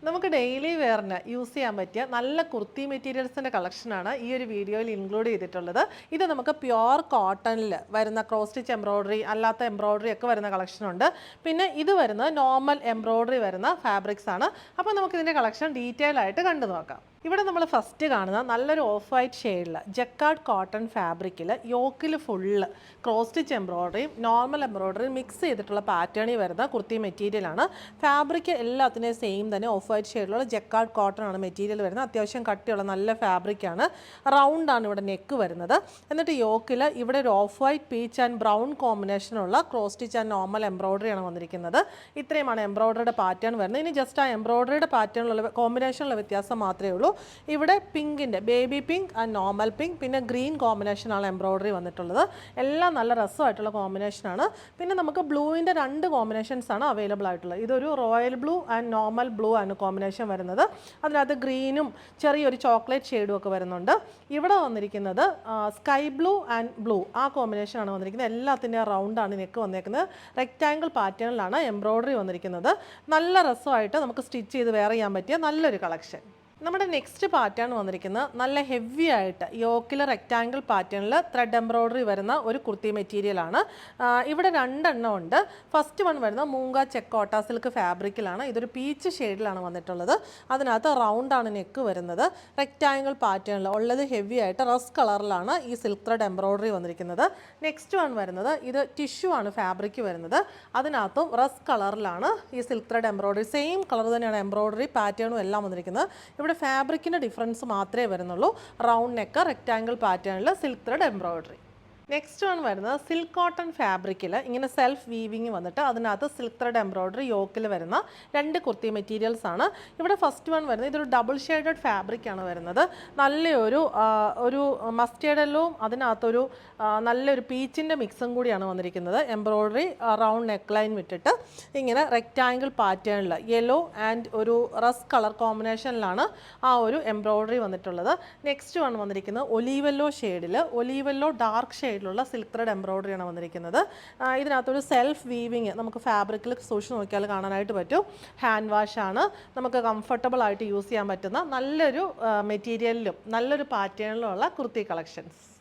നമുക്ക് daily വെയറിന് use ചെയ്യാൻ പറ്റിയ നല്ല കുർത്തി മെറ്റീരിയൽസിൻ്റെ കളക്ഷനാണ് ഈ ഒരു വീഡിയോയിൽ ഇൻക്ലൂഡ് ചെയ്തിട്ടുള്ളത്. ഇത് നമുക്ക് പ്യുവർ കോട്ടണിൽ വരുന്ന ക്രോസ് സ്റ്റിച്ച് എംബ്രോയ്ഡറി അല്ലാത്ത എംബ്രോയ്ഡറി ഒക്കെ വരുന്ന കളക്ഷനുണ്ട്. പിന്നെ ഇത് വരുന്നത് നോർമൽ എംബ്രോയ്ഡറി വരുന്ന ഫാബ്രിക്സ് ആണ്. അപ്പോൾ നമുക്കിതിൻ്റെ കളക്ഷൻ ഡീറ്റെയിൽ ആയിട്ട് കണ്ടു നോക്കാം. ഇവിടെ നമ്മൾ ഫസ്റ്റ് കാണുന്ന നല്ലൊരു ഓഫ് വൈറ്റ് ഷെയ്ഡിൽ ജക്കാർഡ് കോട്ടൺ ഫാബ്രിക്കിൽ യോക്കിൽ ഫുള്ള് ക്രോസ് സ്റ്റിച്ച് എംബ്രോയ്ഡറിയും നോർമൽ എംബ്രോയ്ഡറിയും മിക്സ് ചെയ്തിട്ടുള്ള പാറ്റേണിൽ വരുന്ന കുർത്തി മെറ്റീരിയലാണ്. ഫാബ്രിക് എല്ലാത്തിനെയും സെയിം തന്നെ ഓഫ് വൈറ്റ് ഷെയ്ഡിലുള്ള ജക്കാർഡ് കോട്ടൺ ആണ് മെറ്റീരിയൽ വരുന്നത്. അത്യാവശ്യം കട്ടിയുള്ള നല്ല ഫാബ്രിക്കാണ്. റൗണ്ടാണ് ഇവിടെ നെക്ക് വരുന്നത്. എന്നിട്ട് യോക്കിൽ ഇവിടെ ഒരു off white peach and brown കോമ്പിനേഷനുള്ള ക്രോസ് സ്റ്റിച്ച് ആൻഡ് നോർമൽ എംബ്രോയ്ഡറിയാണ് വന്നിരിക്കുന്നത്. ഇത്രയുമാണ് എംബ്രോയ്ഡറിയുടെ പാറ്റേൺ വരുന്നത്. ഇനി ജസ്റ്റ് ആ എംബ്രോയ്ഡറിയുടെ പാറ്റേണിലുള്ള കോമ്പിനേഷനുള്ള വ്യത്യാസം മാത്രമേ ഉള്ളൂ. ഇവിടെ പിങ്കിൻ്റെ baby pink and normal pink പിന്നെ ഗ്രീൻ കോമ്പിനേഷനാണ് എംബ്രോയ്ഡറി വന്നിട്ടുള്ളത്. എല്ലാം നല്ല രസമായിട്ടുള്ള കോമ്പിനേഷനാണ്. പിന്നെ നമുക്ക് ബ്ലൂവിൻ്റെ 2 കോമ്പിനേഷൻസ് ആണ് അവൈലബിൾ ആയിട്ടുള്ളത്. ഇതൊരു royal blue and normal blue ആണ് കോമ്പിനേഷൻ വരുന്നത്. അതിനകത്ത് ഗ്രീനും ചെറിയൊരു ചോക്ലേറ്റ് ഷെയ്ഡും ഒക്കെ വരുന്നുണ്ട്. ഇവിടെ വന്നിരിക്കുന്നത് സ്കൈ ബ്ലൂ ആൻഡ് ബ്ലൂ ആ കോമ്പിനേഷനാണ് വന്നിരിക്കുന്നത്. എല്ലാത്തിൻ്റെ റൗണ്ടാണ് നെക്ക് വന്നിരിക്കുന്നത്. റെക്റ്റാങ്കിൾ പാറ്റേണിലാണ് എംബ്രോയ്ഡറി വന്നിരിക്കുന്നത്. നല്ല രസമായിട്ട് നമുക്ക് സ്റ്റിച്ച് ചെയ്ത് വെയർ ചെയ്യാൻ പറ്റിയ നല്ലൊരു കളക്ഷൻ. നമ്മുടെ നെക്സ്റ്റ് പാറ്റേൺ വന്നിരിക്കുന്നത് നല്ല ഹെവി ആയിട്ട് യോക്കിൽ റെക്റ്റാങ്കിൾ പാറ്റേണിൽ ത്രെഡ് എംബ്രോയ്ഡറി വരുന്ന ഒരു കുർത്തി മെറ്റീരിയലാണ്. ഇവിടെ 2 എണ്ണം ഉണ്ട്. ഫസ്റ്റ് വൺ വരുന്നത് മൂങ്ക ചെക്ക് കോട്ട സിൽക്ക് ഫാബ്രിക്കിലാണ്. ഇതൊരു പീച്ച് ഷെയ്ഡിലാണ് വന്നിട്ടുള്ളത്. അതിനകത്ത് റൗണ്ടാണ് നെക്ക് വരുന്നത്. റെക്റ്റാങ്കിൾ പാറ്റേണിൽ ഉള്ളത് ഹെവി ആയിട്ട് റസ് കളറിലാണ് ഈ സിൽക്ക് ത്രെഡ് എംബ്രോയ്ഡറി വന്നിരിക്കുന്നത്. നെക്സ്റ്റ് വൺ വരുന്നത് ഇത് ടിഷ്യൂ ആണ് ഫാബ്രിക് വരുന്നത്. അതിനകത്തും റസ് കളറിലാണ് ഈ silk thread embroidery. Same colour തന്നെയാണ് എംബ്രോയ്ഡറി പാറ്റേണും എല്ലാം വന്നിരിക്കുന്നത്. ഇവിടെ ഫാബ്രിക്കിൻ്റെ ഡിഫറൻസ് മാത്രമേ വരുന്നുള്ളൂ. റൗണ്ട് നെക്ക് റെക്റ്റാങ്കിൾ പാറ്റേണിൽ silk thread embroidery. Next one വരുന്നത് സിൽക്ക് കോട്ടൺ ഫാബ്രിക്കിൽ ഇങ്ങനെ സെൽഫ് വീവിങ് വന്നിട്ട് അതിനകത്ത് സിൽക്ക് ത്രെഡ് എംബ്രോയ്ഡറി യോക്കിൽ വരുന്ന 2 കുർത്തി മെറ്റീരിയൽസ് ആണ്. ഇവിടെ ഫസ്റ്റ് വൺ വരുന്നത് ഇതൊരു ഡബിൾ ഷെയ്ഡഡ് ഫാബ്രിക്കാണ് വരുന്നത്. നല്ലൊരു മസ്റ്റേർഡ് യെല്ലോവും അതിനകത്തൊരു നല്ലൊരു പീച്ചിൻ്റെ മിക്സും കൂടിയാണ് വന്നിരിക്കുന്നത്. എംബ്രോയ്ഡറി റൗണ്ട് നെക്ക് ലൈൻ വിട്ടിട്ട് ഇങ്ങനെ റെക്റ്റാങ്കിൾ പാറ്റേണിൽ യെല്ലോ ആൻഡ് ഒരു റസ് കളർ കോമ്പിനേഷനിലാണ് ആ ഒരു എംബ്രോയ്ഡറി വന്നിട്ടുള്ളത്. നെക്സ്റ്റ് വൺ വന്നിരിക്കുന്നത് ഒലീവ് യെല്ലോ ഷെയ്ഡിൽ olive yellow dark shade silk thread എംബ്രോയ്ഡറിയാണ് വന്നിരിക്കുന്നത്. ഇതിനകത്തൊരു സെൽഫ് വീവിങ് നമുക്ക് ഫാബ്രിക്കിൽ സൂക്ഷിച്ച് നോക്കിയാൽ കാണാനായിട്ട് പറ്റും. ഹാൻഡ് വാഷ് ആണ്. നമുക്ക് കംഫർട്ടബിൾ ആയിട്ട് യൂസ് ചെയ്യാൻ പറ്റുന്ന നല്ലൊരു മെറ്റീരിയലിലും നല്ലൊരു പാറ്റേണിലും ഉള്ള കുർത്തി കളക്ഷൻസ്.